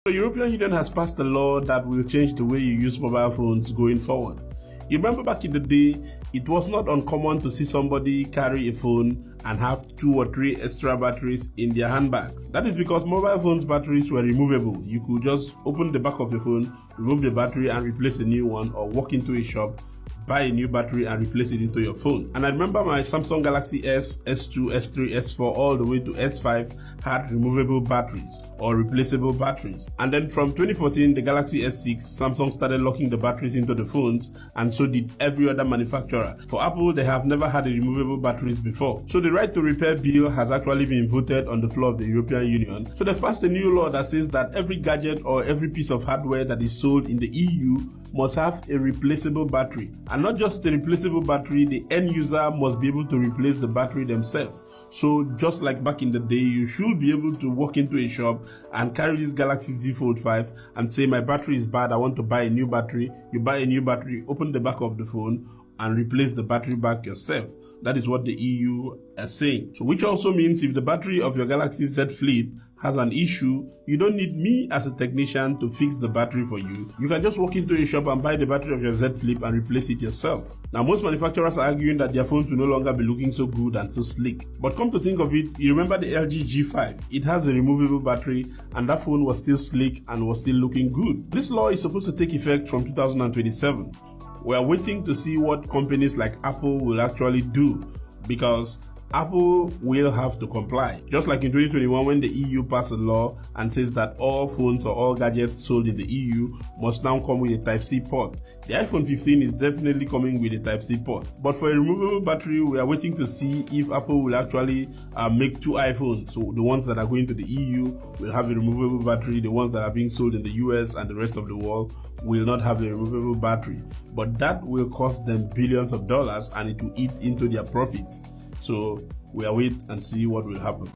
The European Union has passed a law that will change the way you use mobile phones going forward. You remember back in the day, it was not uncommon to see somebody carry a phone and have 2 or 3 extra batteries in their handbags. That is because mobile phones batteries were removable. You could just open the back of your phone, remove the battery and replace a new one, or walk into a shop, buy a new battery and replace it into your phone. And I remember my Samsung Galaxy S, S2, S3, S4 all the way to S5 had removable batteries or replaceable batteries. And then from 2014, the Galaxy S6, Samsung started locking the batteries into the phones, and so did every other manufacturer. For Apple, they have never had removable batteries before. So the right to repair bill has actually been voted on the floor of the European Union. So they've passed a new law that says that every gadget or every piece of hardware that is sold in the EU must have a replaceable battery. And not just a replaceable battery, the end user must be able to replace the battery themselves. So just like back in the day, you should be able to walk into a shop and carry this Galaxy Z Fold 5 and say, my battery is bad, I want to buy a new battery. You buy a new battery, open the back of the phone and replace the battery back yourself. That is what the EU is saying. So which also means if the battery of your Galaxy Z Flip has an issue, you don't need me as a technician to fix the battery for you. You can just walk into a shop and buy the battery of your Z Flip and replace it yourself. Now most manufacturers are arguing that their phones will no longer be looking so good and so sleek. But come to think of it, you remember the LG G5? It has a removable battery and that phone was still sleek and was still looking good. This law is supposed to take effect from 2027. We are waiting to see what companies like Apple will actually do, because Apple will have to comply. Just like in 2021 when the EU passed a law and says that all phones or all gadgets sold in the EU must now come with a Type-C port. The iPhone 15 is definitely coming with a Type-C port. But for a removable battery, we are waiting to see if Apple will actually make 2 iPhones. So the ones that are going to the EU will have a removable battery. The ones that are being sold in the US and the rest of the world will not have a removable battery. But that will cost them billions of dollars and it will eat into their profits. So we'll wait and see what will happen.